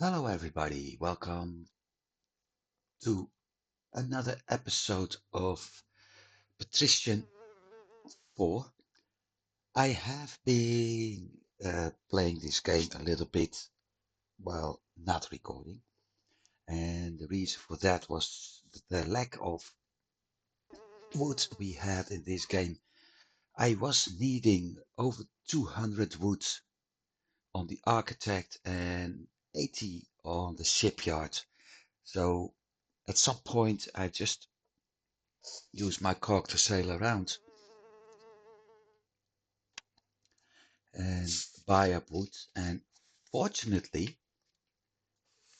Hello, everybody. Welcome to another episode of Patrician 4. I have been playing this game a little bit while not recording, and the reason for that was the lack of wood we had in this game. I was needing over 200 wood on the architect and 80 on the shipyard. So at some point, I just use my cock to sail around and buy up wood. And fortunately,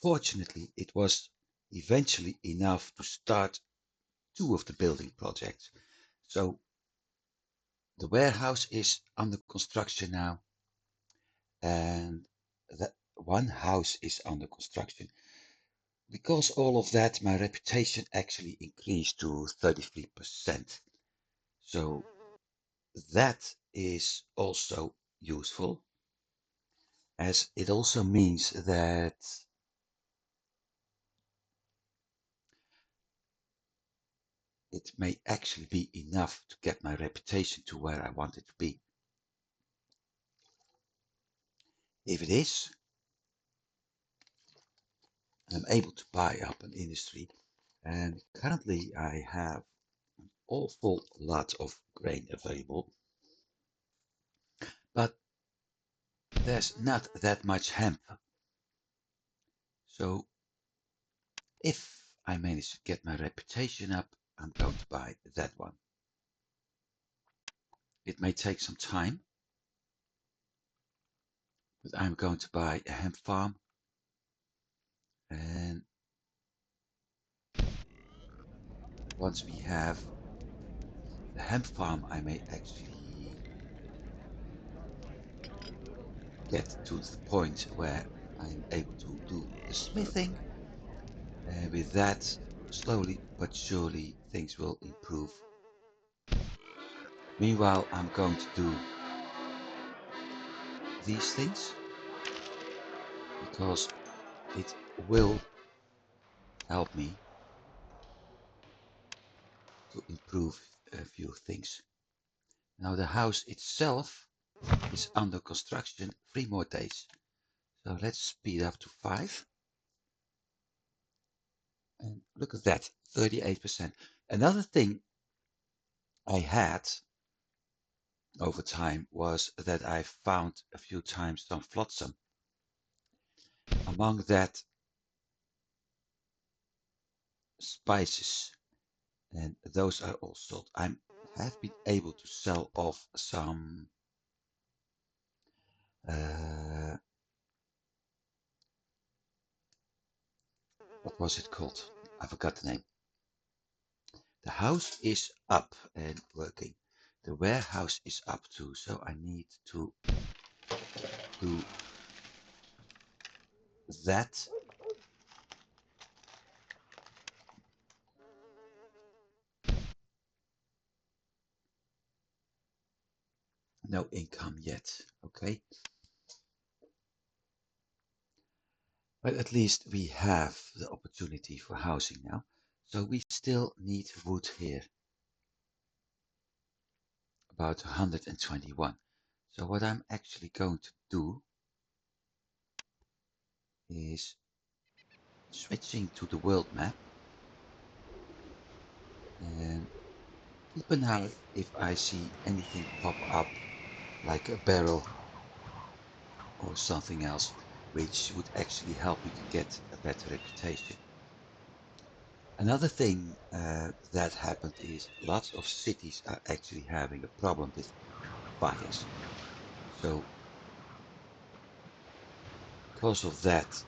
fortunately, it was eventually enough to start two of the building projects. So the warehouse is under construction now, and that one house is under construction. Because all of that, my reputation actually increased to 33%. So that is also useful, as it also means that it may actually be enough to get my reputation to where I want it to be. If it is, I'm able to buy up an industry, and currently I have an awful lot of grain available, but there's not that much hemp. So if I manage to get my reputation up, I'm going to buy that one. It may take some time, but I'm going to buy a hemp farm, and once we have the hemp farm, I may actually get to the point where I'm able to do the smithing, and with that, slowly but surely, things will improve. Meanwhile, I'm going to do these things because it will help me to improve a few things. Now, the house itself is under construction 3 more days. So let's speed up to 5. And look at that, 38%. Another thing I had over time was that I found a few times some flotsam. Among that, spices, and those are all sold. I have been able to sell off some, uh, what was it called? I forgot the name. The house is up and working. The warehouse is up too, so I need to do that. No income yet, okay? But at least we have the opportunity for housing now. So we still need wood here, about 121. So what I'm actually going to do is switching to the world map and keep an eye if I see anything pop up like a barrel or something else which would actually help me to get a better reputation. Another thing that happened is lots of cities are actually having a problem with fires. So because of that,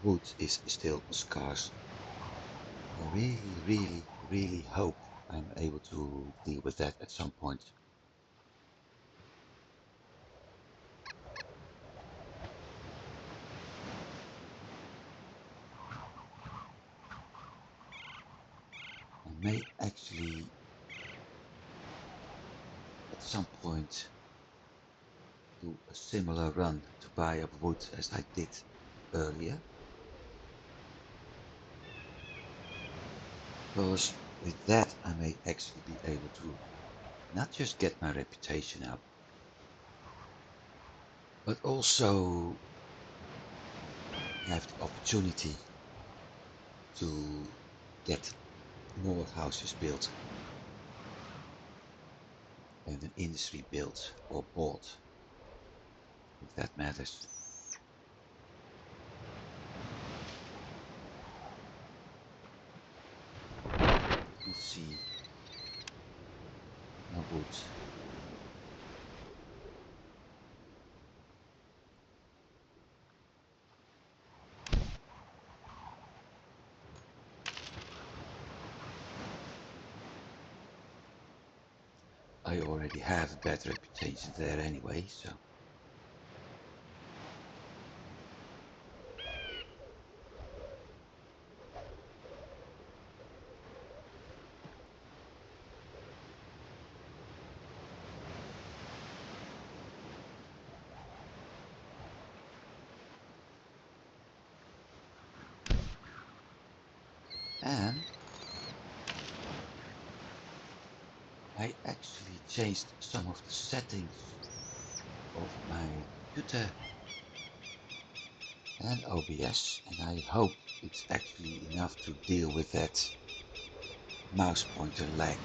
wood is still scarce. I really, really, really hope I'm able to deal with that at some point. I may actually at some point do a similar run to buy up wood as I did earlier. because with that I may actually be able to not just get my reputation up, but also have the opportunity to get more houses built and an industry built or bought, if that matters. Let's see. No wood. I already have a bad reputation there anyway, so. And I actually changed some of the settings of my computer and OBS, and I hope it's actually enough to deal with that mouse pointer lag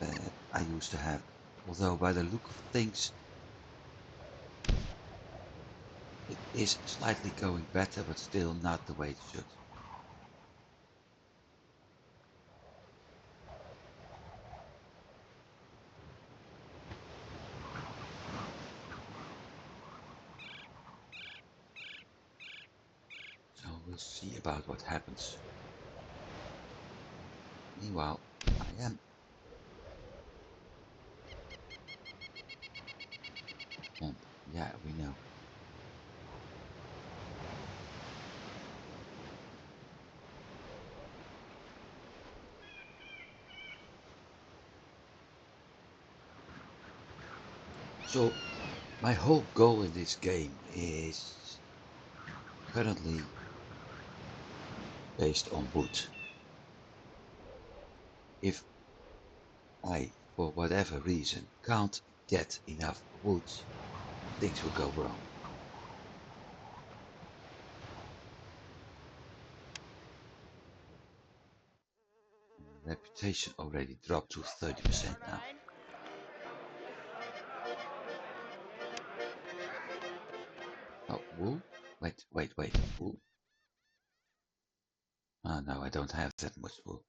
that I used to have. Although by the look of things, it is slightly going better, but still not the way it should. So we'll see about what happens. Meanwhile, I am. And yeah, we know. So my whole goal in this game is currently based on wood. If I, for whatever reason, can't get enough wood, things will go wrong. Reputation already dropped to 30% now. Oh, wool? Wait. Wool? Oh no, I don't have that much wool.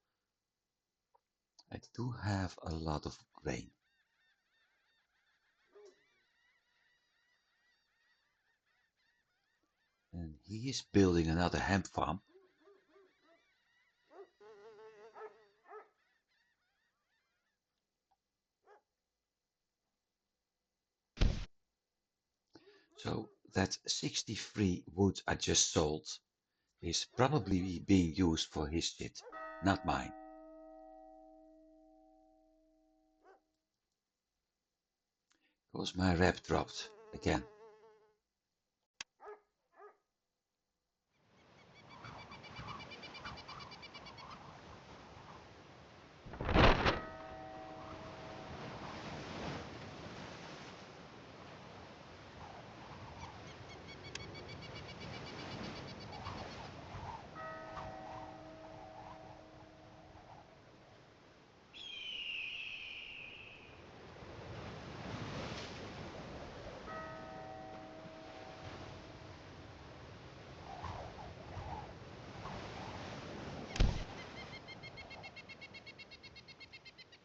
I do have a lot of grain. And he is building another hemp farm. So that 63 wood I just sold is probably being used for his shit, not mine. Because my rep dropped again.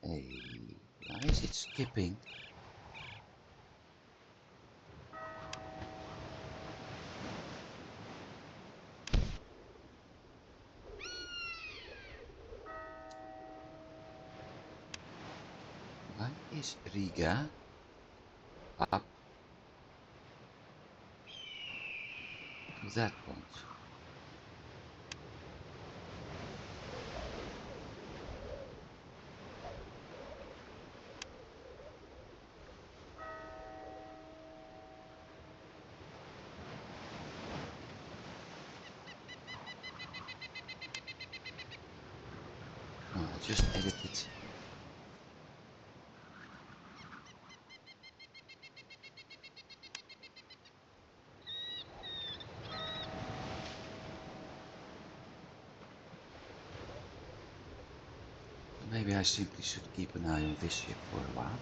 Hey, why is it skipping? Why is Riga up to that point? just edit it. So maybe I simply should keep an eye on this ship for a while.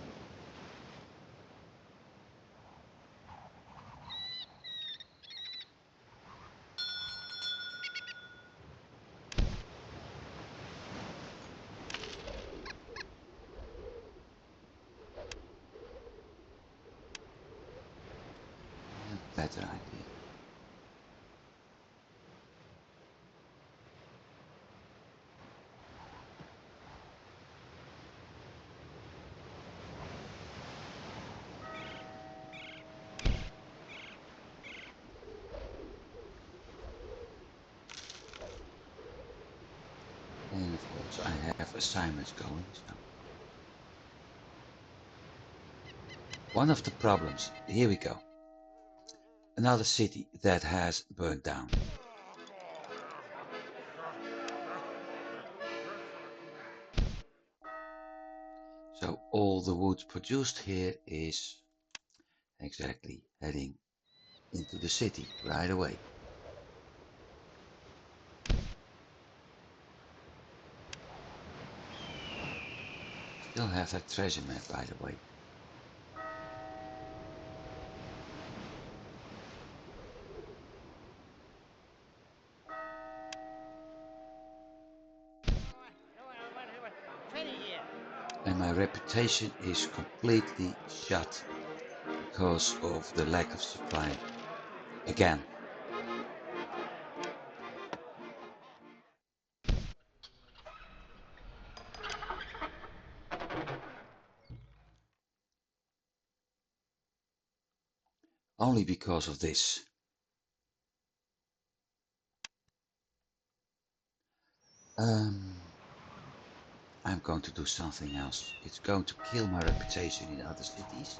A better idea. And of course I have assignments going, so. One of the problems, here we go. Another city that has burned down. So all the wood produced here is exactly heading into the city right away. Still have that treasure map, by the way. And my reputation is completely shot because of the lack of supply. Again. Only because of this. I'm going to do something else. It's going to kill my reputation in other cities.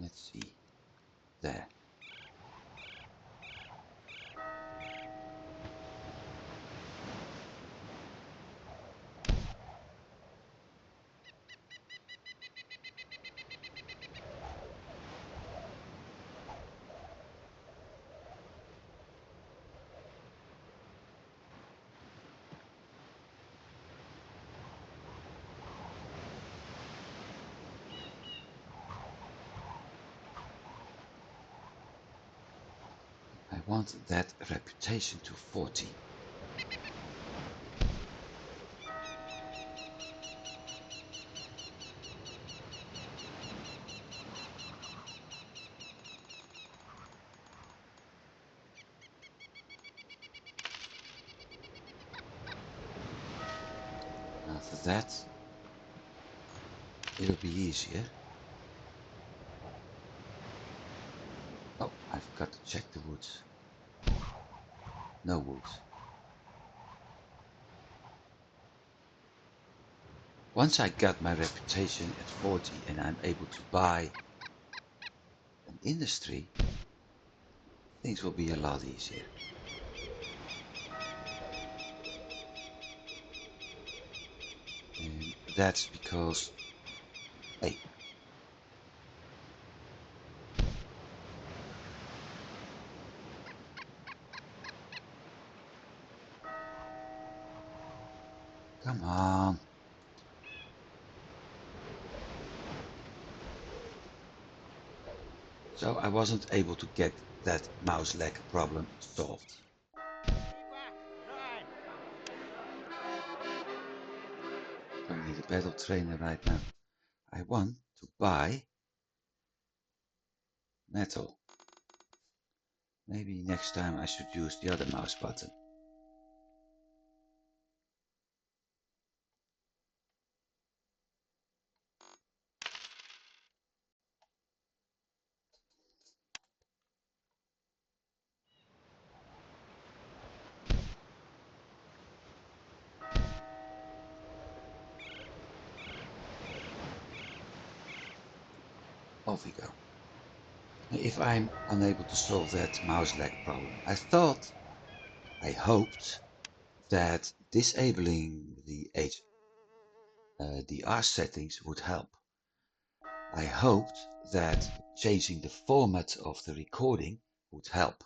Let's see. There. I want that reputation to 40. After that, it'll be easier. Oh, I've got to check the woods. No woods. Once I got my reputation at 40 and I'm able to buy an industry, things will be a lot easier. And that's because, hey, come on. So I wasn't able to get that mouse lag problem solved. Don't need a battle trainer right now. I want to buy metal. Maybe next time I should use the other mouse button. off we go. If I'm unable to solve that mouse lag problem, I hoped that disabling the HDR settings would help. I hoped that changing the format of the recording would help.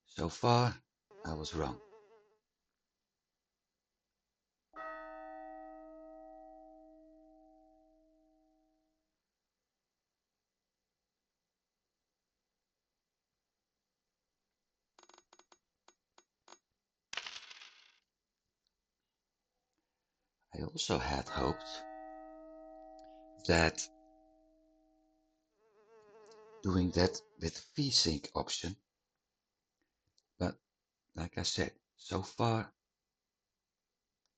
So far, I was wrong. I also had hoped that doing that with VSync option, but like I said, so far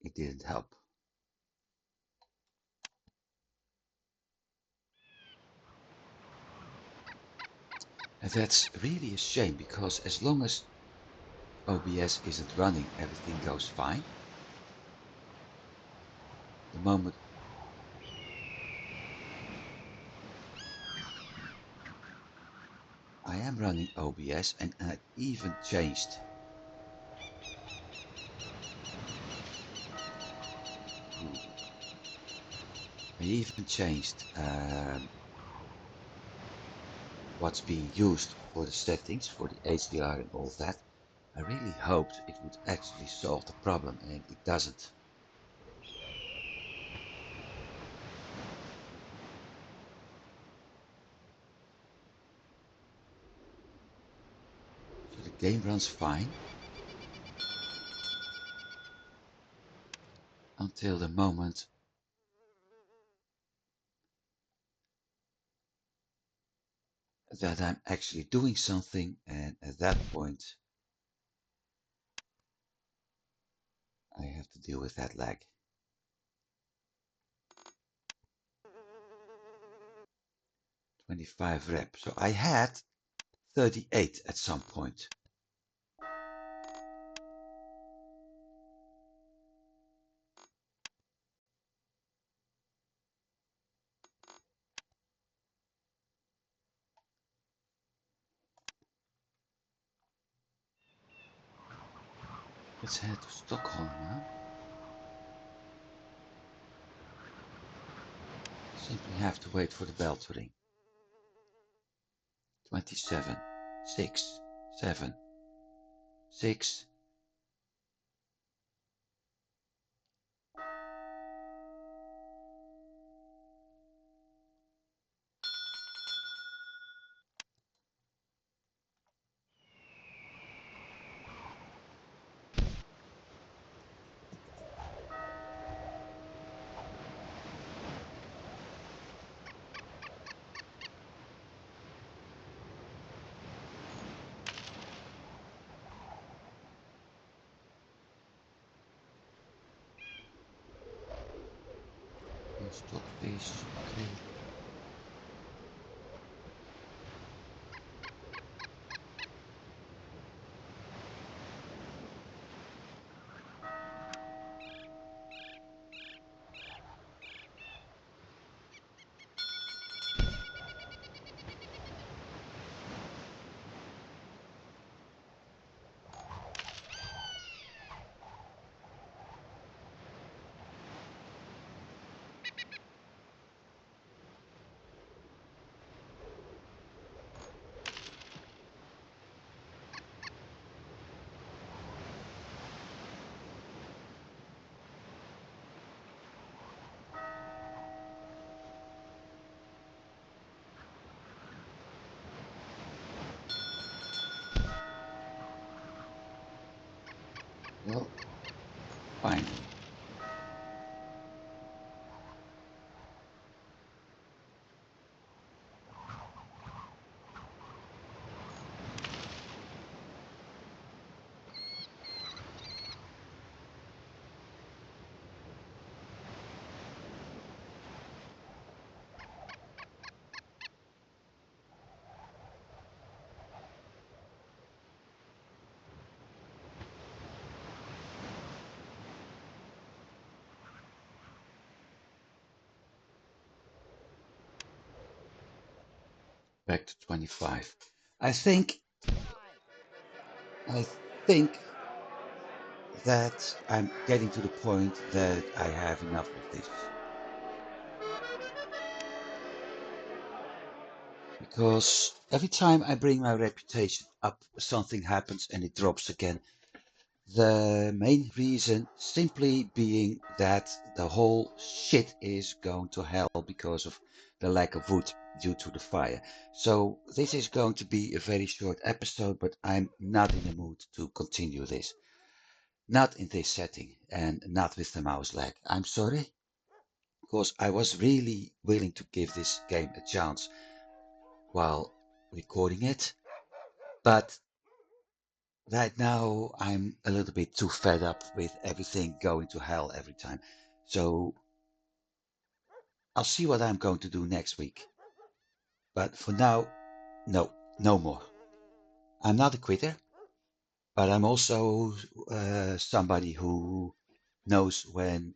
it didn't help. And that's really a shame because as long as OBS isn't running, everything goes fine. The moment I am running OBS and I even changed what's being used for the settings, for the HDR and all that. I really hoped it would actually solve the problem and it doesn't. So the game runs fine until the moment that I'm actually doing something, and at that point I have to deal with that lag. 25 rep. So I had 38 at some point. Let's head to Stockholm now. Simply have to wait for the bell to ring. 27, 6, 7, 6. No stockfish. Okay. Well, finally. back to 25. I think, I think that I'm getting to the point that I have enough of this. Because every time I bring my reputation up, something happens and it drops again. The main reason simply being that the whole shit is going to hell because of the lack of wood due to the fire. So this is going to be a very short episode, but I'm not in the mood to continue this. Not in this setting and not with the mouse lag. I'm sorry, because I was really willing to give this game a chance while recording it, but right now I'm a little bit too fed up with everything going to hell every time. So I'll see what I'm going to do next week. But for now, no, no more. I'm not a quitter, but I'm also somebody who knows when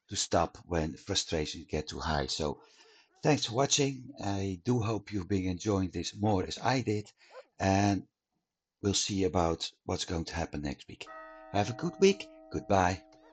to stop when frustrations get too high. So thanks for watching. I do hope you've been enjoying this more as I did. And we'll see about what's going to happen next week. Have a good week. Goodbye.